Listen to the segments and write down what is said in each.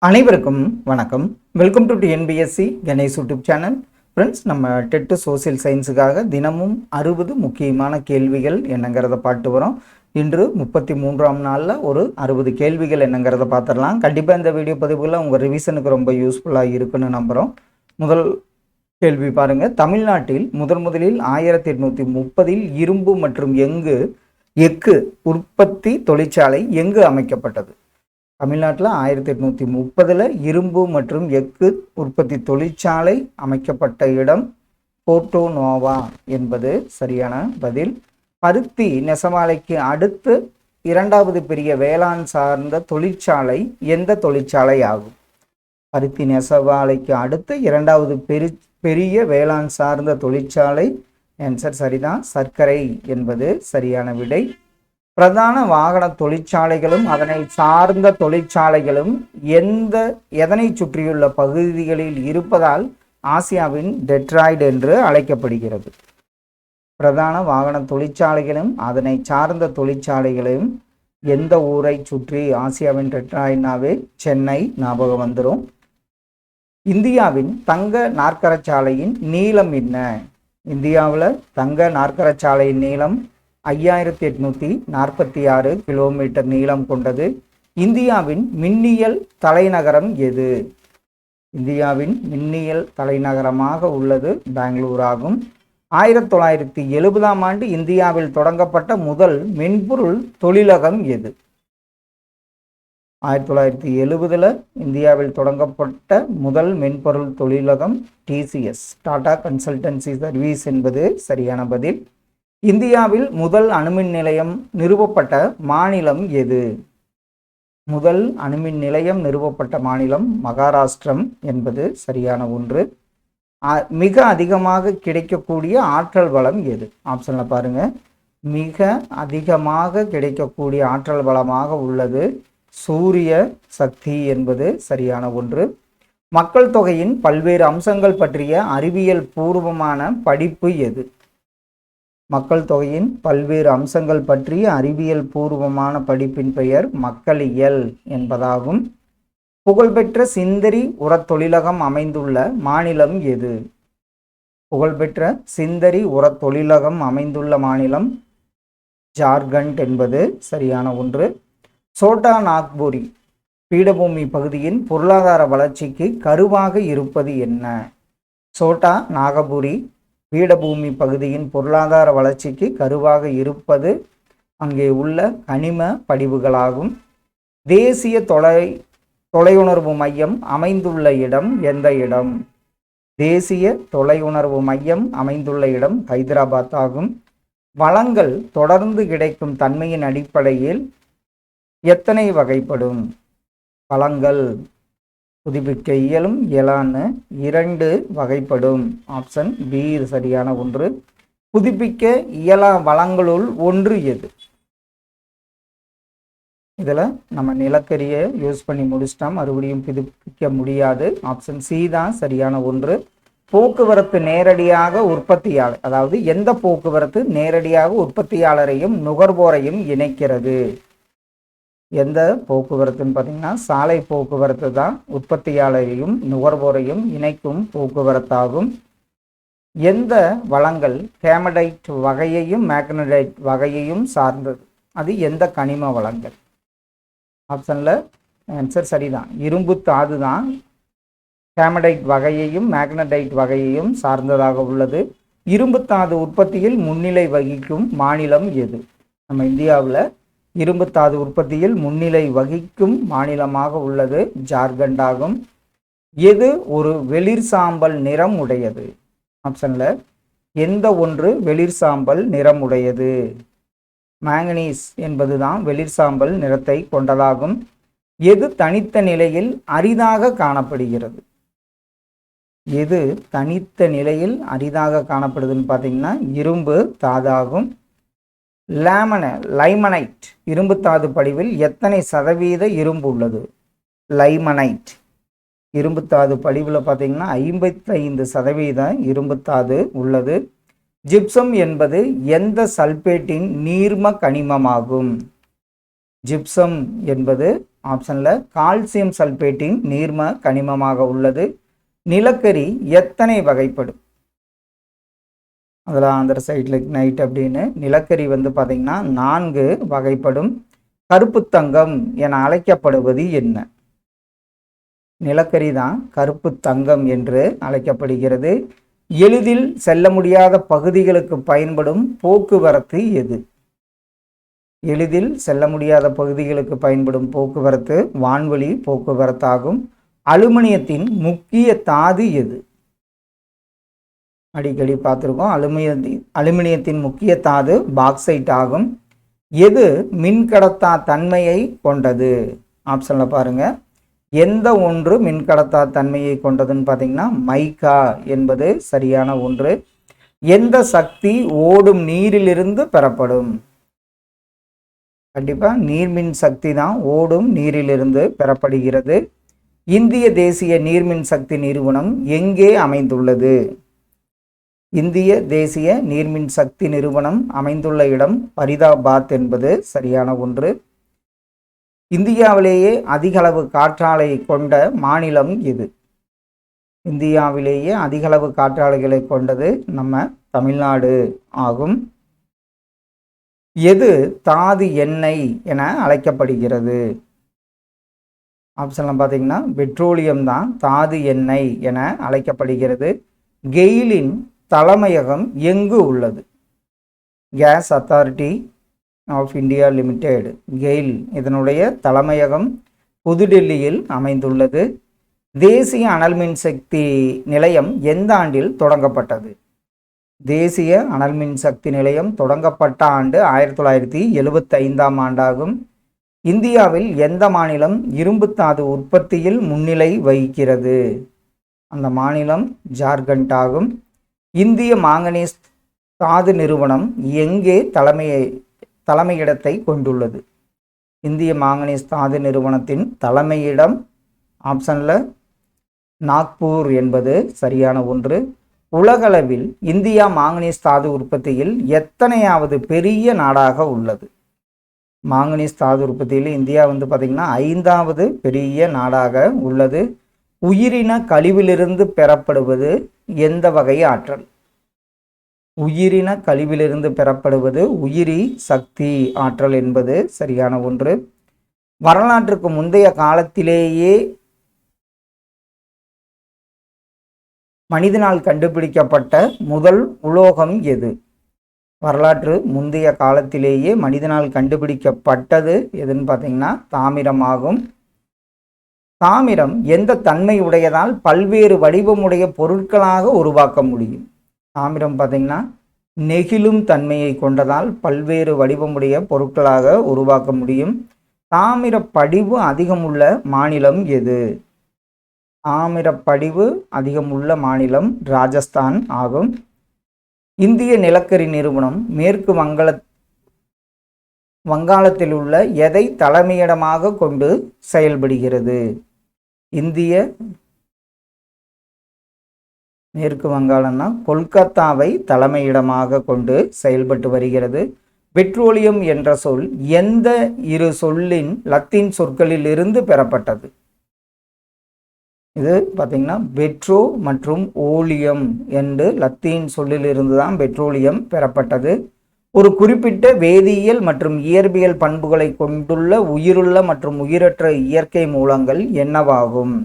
அனைவருக்கும் வணக்கம். Welcome to NPSC Ganesh YouTube channel. Friends, நம்ம டெட்டு சோசியல் சயின்ஸுக்காக தினமும் 60 முக்கியமான கேள்விகள் என்னங்கிறத பார்த்து வரோம். இன்று 33ஆம் நாளில் ஒரு 60 கேள்விகள் என்னங்கிறத பார்த்துடலாம். கண்டிப்பாக இந்த வீடியோ பதிவுகளில் உங்கள் ரிவிஷனுக்கு ரொம்ப யூஸ்ஃபுல்லாக இருக்குன்னு நம்புகிறோம். முதல் கேள்வி பாருங்கள். தமிழ்நாட்டில் முதலில் 1830இல் இரும்பு மற்றும் எஃகு உற்பத்தி தொழிற்சாலை எங்கு அமைக்கப்பட்டது? தமிழ்நாட்டில் 1830இல் இரும்பு மற்றும் எஃகு உற்பத்தி தொழிற்சாலை அமைக்கப்பட்ட இடம் போர்ட்டோ நோவா என்பது சரியான பதில். பருத்தி நெசவாலைக்கு அடுத்து இரண்டாவது பெரிய வேளாண் சார்ந்த தொழிற்சாலை எந்த தொழிற்சாலை ஆகும்? பருத்தி நெசவாலைக்கு அடுத்து இரண்டாவது பெரிய வேளாண் சார்ந்த தொழிற்சாலை ஆன்சர் சரிதான், சர்க்கரை என்பது சரியான விடை. பிரதான வாகன தொழிற்சாலைகளும் அதனை சார்ந்த தொழிற்சாலைகளும் எதனை சுற்றியுள்ள பகுதிகளில் இருப்பதால் ஆசியாவின் டெட்ராய்டு என்று அழைக்கப்படுகிறது? பிரதான வாகன தொழிற்சாலைகளும் அதனை சார்ந்த தொழிற்சாலைகளும் எந்த ஊரை சுற்றி? ஆசியாவின் டெட்ராய்டுனாவே சென்னை ஞாபகம் வந்துடும். இந்தியாவின் தங்க நாற்கரச்சாலையின் நீளம் என்ன? இந்தியாவில் தங்க நாற்கரச்சாலையின் நீளம் 5846 கிலோமீட்டர் நீளம் கொண்டது. இந்தியாவின் மின்னியல் தலைநகரம் எது? இந்தியாவின் மின்னியல் தலைநகரமாக உள்ளது பெங்களூர் ஆகும். 1970ஆம் ஆண்டு இந்தியாவில் தொடங்கப்பட்ட முதல் மென்பொருள் தொழிலகம் எது? 1970 இந்தியாவில் தொடங்கப்பட்ட முதல் மென்பொருள் தொழிலகம் டிசிஎஸ், டாடா கன்சல்டன்சி சர்வீஸ் என்பது சரியான பதில். இந்தியாவில் முதல் அணுமின் நிலையம் நிறுவப்பட்ட மாநிலம் எது? முதல் அணுமின் நிலையம் நிறுவப்பட்ட மாநிலம் மகாராஷ்டிரம் என்பது சரியான ஒன்று. மிக அதிகமாக கிடைக்கக்கூடிய ஆற்றல் வளம் எது? ஆப்ஷனில் பாருங்க. மிக அதிகமாக கிடைக்கக்கூடிய ஆற்றல் வளமாக உள்ளது சூரிய சக்தி என்பது சரியான ஒன்று. மக்கள் தொகையின் பல்வேறு அம்சங்கள் பற்றிய அறிவியல் பூர்வமான படிப்பு எது? மக்கள் தொகையின் பல்வேறு அம்சங்கள் பற்றிய அறிவியல் பூர்வமான படிப்பின் பெயர் மக்களியல் என்பதாகும். புகழ்பெற்ற சிந்தரி உரத் தொழிலகம் அமைந்துள்ள மாநிலம் எது? புகழ்பெற்ற சிந்தரி உரத் தொழிலகம் அமைந்துள்ள மாநிலம் ஜார்க்கண்ட் என்பது சரியான ஒன்று. சோட்டா நாக்பூரி பீடபூமி பகுதியின் பொருளாதார வளர்ச்சிக்கு கருவாக இருப்பது என்ன? சோட்டா நாகபுரி பீடபூமி பகுதியின் பொருளாதார வளர்ச்சிக்கு கருவாக இருப்பது அங்கே உள்ள கனிம படிவுகளாகும். தேசிய தொலையுணர்வு மையம் அமைந்துள்ள இடம் எந்த இடம்? தேசிய தொலையுணர்வு மையம் அமைந்துள்ள இடம் ஹைதராபாத் ஆகும். வளங்கள் தொடர்ந்து கிடைக்கும் தன்மையின் அடிப்படையில் எத்தனை வகைப்படும்? வளங்கள் புதுப்பிக்க இயலும் இயலான்னு 2 வகைப்படும். ஆப்ஷன் பி சரியான ஒன்று. புதுப்பிக்க இயலா வளங்களுள் ஒன்று எது? இதில் நம்ம நிலக்கரியை யூஸ் பண்ணி முடிச்சிட்டோம், மறுபடியும் புதுப்பிக்க முடியாது. ஆப்ஷன் சி தான் சரியான ஒன்று. போக்குவரத்து நேரடியாக உற்பத்தியாளர், அதாவது எந்த போக்குவரத்து நேரடியாக உற்பத்தியாளரையும் நுகர்வோரையும் இணைக்கிறது? எந்த போக்குவரத்துன்னு பார்த்தீங்கன்னா சாலை போக்குவரத்து தான் உற்பத்தியாளரையும் நுகர்வோரையும் இணைக்கும் போக்குவரத்தாகும். எந்த வளங்கள் ஹேமடைட் வகையையும் மேக்னடைட் வகையையும் சார்ந்தது? அது எந்த கனிம வளங்கள்? ஆப்ஷனில் ஆன்சர் சரிதான், இரும்பு தாது தான் ஹேமடைட் வகையையும் மேக்னடைட் வகையையும் சார்ந்ததாக உள்ளது. இரும்பு தாது உற்பத்தியில் முன்னிலை வகிக்கும் மாநிலம் எது? நம்ம இந்தியாவில் இரும்பு தாது உற்பத்தியில் முன்னிலை வகிக்கும் மாநிலமாக உள்ளது ஜார்க்கண்ட் ஆகும். எது ஒரு வெளிர் சாம்பல் நிறம் உடையது? ஆப்ஷனில் எந்த ஒன்று வெளிர் சாம்பல் நிறம் உடையது? மேங்கனீஸ் என்பதுதான் வெளிர் சாம்பல் நிறத்தை கொண்டதாகும். எது தனித்த நிலையில் அரிதாக காணப்படுகிறது? எது தனித்த நிலையில் அரிதாக காணப்படுதுன்னு பார்த்தீங்கன்னா இரும்பு தாதாகும். லைமனைட் இரும்பு தாது படிவில் எத்தனை சதவீத இரும்பு உள்ளது? லைமனைட் இரும்பு தாது படிவில் பார்த்தீங்கன்னா 55% இரும்பு தாது உள்ளது. ஜிப்சம் என்பது எந்த சல்பேட்டின் நீர்ம கனிமமாகும்? ஜிப்சம் என்பது ஆப்ஷனில் கால்சியம் சல்பேட்டின் நீர்ம கனிமமாக உள்ளது. நிலக்கரி எத்தனை வகைப்படும்? அதில் அந்த சைடில் நைட் அப்படின்னு நிலக்கரி வந்து பார்த்திங்கன்னா 4 வகைப்படும். கருப்பு தங்கம் என அழைக்கப்படுவது என்ன? நிலக்கரி தான் கருப்பு தங்கம் என்று அழைக்கப்படுகிறது. எளிதில் செல்ல முடியாத பகுதிகளுக்கு பயன்படும் போக்குவரத்து எது? எளிதில் செல்ல முடியாத பகுதிகளுக்கு பயன்படும் போக்குவரத்து வான்வழி போக்குவரத்தாகும். அலுமினியத்தின் முக்கிய தாது எது? அடிக்கடி பார்த்துருக்கோம். அலுமினியத்தின் முக்கிய தாது பாக்சைட் ஆகும். எது மின்கடத்தா தன்மையை கொண்டது? ஆப்ஷனில் பாருங்கள். எந்த ஒன்று மின்கடத்தா தன்மையை கொண்டதுன்னு பார்த்தீங்கன்னா மைக்கா என்பது சரியான ஒன்று. எந்த சக்தி ஓடும் நீரிலிருந்து பெறப்படும்? கண்டிப்பாக நீர்மின் சக்தி தான் ஓடும் நீரிலிருந்து பெறப்படுகிறது. இந்திய தேசிய நீர்மின் சக்தி நிறுவனம் எங்கே அமைந்துள்ளது? இந்திய தேசிய நீர்மின் சக்தி நிறுவனம் அமைந்துள்ள இடம் பரிதாபாத் என்பது சரியான ஒன்று. இந்தியாவிலேயே அதிகளவு காற்றாலை கொண்ட மாநிலம் எது? இந்தியாவிலேயே அதிகளவு காற்றாலைகளை கொண்டது நம்ம தமிழ்நாடு ஆகும். எது தாது எண்ணெய் என அழைக்கப்படுகிறது? ஆப்ஷன்ல பார்த்தீங்கன்னா பெட்ரோலியம் தான் தாது எண்ணெய் என அழைக்கப்படுகிறது. கெயிலின் தலைமையகம் எங்கு உள்ளது? Gas authority of India limited, GAIL, இதனுடைய தலைமையகம் புதுடெல்லியில் அமைந்துள்ளது. தேசிய அனல்மின் சக்தி நிலையம் எந்த ஆண்டில் தொடங்கப்பட்டது? தேசிய அனல்மின் சக்தி நிலையம் தொடங்கப்பட்ட ஆண்டு 1975ஆம் ஆண்டாகும். இந்தியாவில் எந்த மாநிலம் இரும்புத்தாது உற்பத்தியில் முன்னிலை வகிக்கிறது? அந்த மாநிலம் ஜார்க்கண்ட் ஆகும். இந்திய மாங்கனீஸ் தாது நிறுவனம் எங்கே தலைமையிடத்தை கொண்டுள்ளது? இந்திய மாங்கனீஸ் தாது நிறுவனத்தின் தலைமையிடம் ஆப்ஷனில் நாக்பூர் என்பது சரியான ஒன்று. உலகளவில் இந்தியா மாங்கனீஸ் தாது உற்பத்தியில் எத்தனையாவது பெரிய நாடாக உள்ளது? மாங்கனீஸ் தாது உற்பத்தியில் இந்தியா வந்து பார்த்திங்கன்னா 5வது பெரிய நாடாக உள்ளது. உயிரின கழிவிலிருந்து பெறப்படுவது எந்த வகை ஆற்றல்? உயிரின கழிவிலிருந்து பெறப்படுவது உயிரி சக்தி ஆற்றல் என்பது சரியான ஒன்று. வரலாற்றுக்கு முந்தைய காலத்திலேயே மனிதனால் கண்டுபிடிக்கப்பட்ட முதல் உலோகம் எது? வரலாற்று முந்தைய காலத்திலேயே மனிதனால் கண்டுபிடிக்கப்பட்டது எதுன்னு பார்த்தீங்கன்னா தாமிரம் ஆகும். தாமிரம் எந்த தன்மை உடையதால் பல்வேறு வடிவமுடைய பொருட்களாக உருவாக்க முடியும்? தாமிரம் பார்த்தீங்கன்னா நெகிழும் தன்மையை கொண்டதால் பல்வேறு வடிவமுடைய பொருட்களாக உருவாக்க முடியும். தாமிர படிவு அதிகமுள்ள மாநிலம் எது? தாமிரப்படிவு அதிகமுள்ள மாநிலம் ராஜஸ்தான் ஆகும். இந்திய நிலக்கரி நிறுவனம் மேற்கு வங்காளத்தில் உள்ள எதை தலைமையிடமாக கொண்டு செயல்படுகிறது? இந்திய மேற்கு வங்காளம்னா கொல்கத்தாவை தலைமையிடமாக கொண்டு செயல்பட்டு வருகிறது. பெட்ரோலியம் என்ற சொல் எந்த இரு சொல்லின் லத்தீன் சொற்களில் இருந்து பெறப்பட்டது? இது பார்த்தீங்கன்னா பெட்ரோ மற்றும் ஓலியம் என்று லத்தீன் சொல்லிலிருந்து தான் பெட்ரோலியம் பெறப்பட்டது. ஒரு குறிப்பிட்ட வேதியியல் மற்றும் இயற்பியல் பண்புகளை கொண்டுள்ள உயிருள்ள மற்றும் உயிரற்ற இயற்கை மூலங்கள் என்னவாகும்?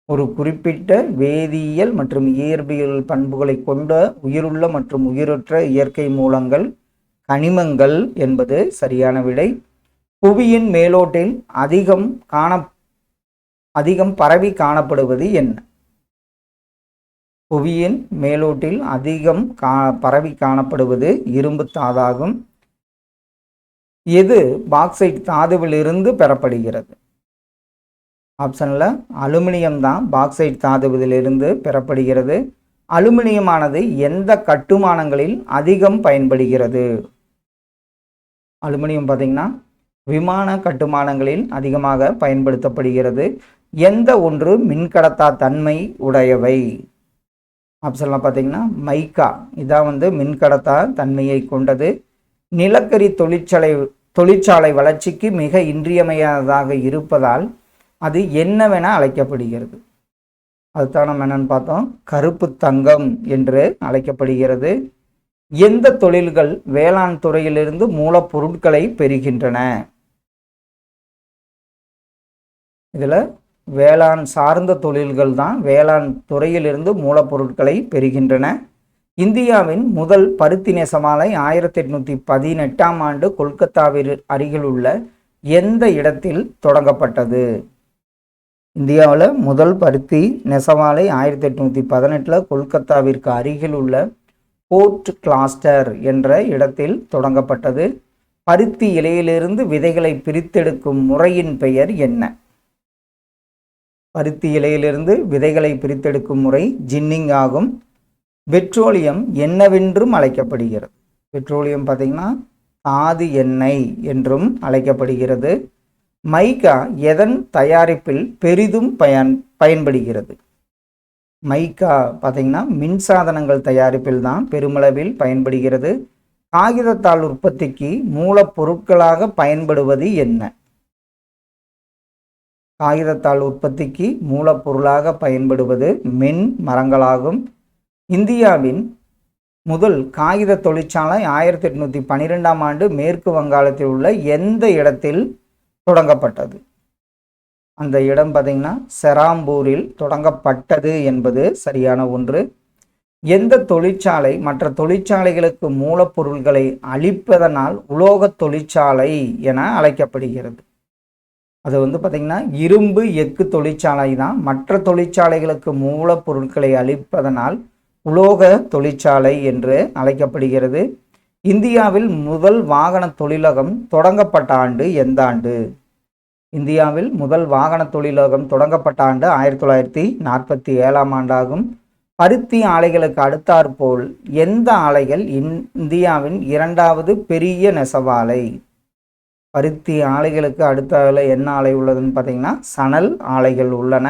ஒரு குறிப்பிட்ட வேதியியல் மற்றும் இயற்பியல் பண்புகளை கொண்ட உயிருள்ள மற்றும் உயிரற்ற இயற்கை மூலங்கள் கனிமங்கள் என்பது சரியான விடை. புவியின் மேலோட்டில் அதிகம் பரவி காணப்படுவது என்ன? புவியின் மேலோட்டில் அதிகம் பரவி காணப்படுவது இரும்பு தாதாகும். எது பாக்சைட் தாதுவிலிருந்து பெறப்படுகிறது? ஆப்ஷனில் அலுமினியம் தான் பாக்சைட் தாதுவிலிருந்து பெறப்படுகிறது. அலுமினியமானது எந்த கட்டுமானங்களில் அதிகம் பயன்படுகிறது? அலுமினியம் பார்த்திங்கன்னா விமான கட்டுமானங்களில் அதிகமாக பயன்படுத்தப்படுகிறது. எந்த ஒன்று மின்கடத்தா தன்மை உடையவை? ஆப்ஷன்லாம் பார்த்தீங்கன்னா மைக்கா, இதான் வந்து மின்கடத்தா தன்மையை கொண்டது. நிலக்கரி தொழிற்சாலை வளர்ச்சிக்கு மிக இன்றியமையாததாக இருப்பதால் அது என்னவென அழைக்கப்படுகிறது? அதுதான் நம்ம என்னன்னு பார்த்தோம், கருப்பு தங்கம் என்று அழைக்கப்படுகிறது. எந்த தொழில்கள் வேளாண் துறையிலிருந்து மூலப்பொருட்களை பெறுகின்றன? இதில் வேளாண் சார்ந்த தொழில்கள் தான் வேளாண் துறையிலிருந்து மூலப்பொருட்களை பெறுகின்றன. இந்தியாவின் முதல் பருத்தி நெசவாலை 1818ஆம் ஆண்டு கொல்கத்தாவில் அருகில் உள்ள எந்த இடத்தில் தொடங்கப்பட்டது? இந்தியாவில் முதல் பருத்தி நெசவாலை 1818 கொல்கத்தாவிற்கு அருகில் உள்ள போர்ட் கிளாஸ்டர் என்ற இடத்தில் தொடங்கப்பட்டது. பருத்தி இலையிலிருந்து விதைகளை பிரித்தெடுக்கும் முறையின் பெயர் என்ன? பருத்தி இலையிலிருந்து விதைகளை பிரித்தெடுக்கும் முறை ஜின்னிங் ஆகும். பெட்ரோலியம் என்னவென்றும் அழைக்கப்படுகிறது? பெட்ரோலியம் பார்த்திங்கன்னா தாது எண்ணெய் என்றும் அழைக்கப்படுகிறது. மைக்கா எதன் தயாரிப்பில் பெரிதும் பயன்படுகிறது? மைக்கா பார்த்திங்கன்னா மின்சாதனங்கள் தயாரிப்பில் தான் பெருமளவில் பயன்படுகிறது. காகிதத்தாள் உற்பத்திக்கு மூலப்பொருட்களாக பயன்படுவது என்ன? காகிதத்தாள் உற்பத்திக்கு மூலப்பொருளாக பயன்படுவது மென் மரங்களாகும். இந்தியாவின் முதல் காகித தொழிற்சாலை 1812ஆம் ஆண்டு மேற்கு வங்காளத்தில் உள்ள எந்த இடத்தில் தொடங்கப்பட்டது? அந்த இடம் பார்த்திங்கன்னா செராம்பூரில் தொடங்கப்பட்டது என்பது சரியான ஒன்று. எந்த தொழிற்சாலை மற்ற தொழிற்சாலைகளுக்கு மூலப்பொருட்களை அளிப்பதனால் உலோக தொழிற்சாலை என அழைக்கப்படுகிறது? அது பார்த்திங்கன்னா இரும்பு எஃகு தொழிற்சாலை தான். மற்ற தொழிற்சாலைகளுக்கு மூலப்பொருட்களை அளிப்பதனால் உலோக தொழிற்சாலை என்று அழைக்கப்படுகிறது. இந்தியாவில் முதல் வாகன தொழிலகம் தொடங்கப்பட்ட ஆண்டு எந்த ஆண்டு? இந்தியாவில் முதல் வாகன தொழிலகம் தொடங்கப்பட்ட ஆண்டு 1947ஆம் ஆண்டாகும். பருத்தி ஆலைகளுக்கு அடுத்தாற்போல் எந்த ஆலைகள் இந்தியாவின் இரண்டாவது பெரிய நெசவாலை? பருத்தி ஆலைகளுக்கு அடுத்த என்ன ஆலை உள்ளதுன்னு பார்த்தீங்கன்னா சணல் ஆலைகள் உள்ளன.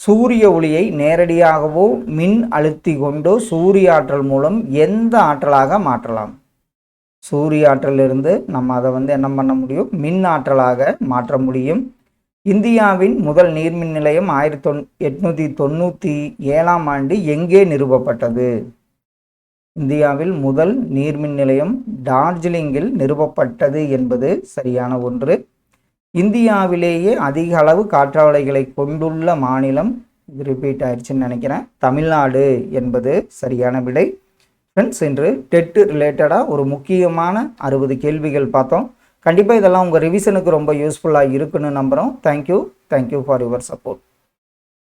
சூரிய ஒளியை நேரடியாகவோ மின் அழுத்தி கொண்டோ சூரிய ஆற்றல் மூலம் எந்த ஆற்றலாக மாற்றலாம்? சூரிய ஆற்றலிருந்து நம்ம அதை என்ன பண்ண முடியும்? மின் ஆற்றலாக மாற்ற முடியும். இந்தியாவின் முதல் நீர்மின் நிலையம் 1897ஆம் ஆண்டு எங்கே நிறுவப்பட்டது? இந்தியாவில் முதல் நீர்மின் நிலையம் டார்ஜிலிங்கில் நிறுவப்பட்டது என்பது சரியான ஒன்று. இந்தியாவிலேயே அதிக அளவு காற்றாலைகளை கொண்டுள்ள மாநிலம், இது ரிப்பீட் ஆயிடுச்சுன்னு நினைக்கிறேன், தமிழ்நாடு என்பது சரியான விடை. ஃப்ரெண்ட்ஸ், இன்று டெட் ரிலேட்டடாக ஒரு முக்கியமான 60 கேள்விகள் பார்த்தோம். கண்டிப்பாக இதெல்லாம் உங்கள் ரிவிஷனுக்கு ரொம்ப யூஸ்ஃபுல்லாக இருக்குன்னு நம்புகிறோம். Thank you for your support.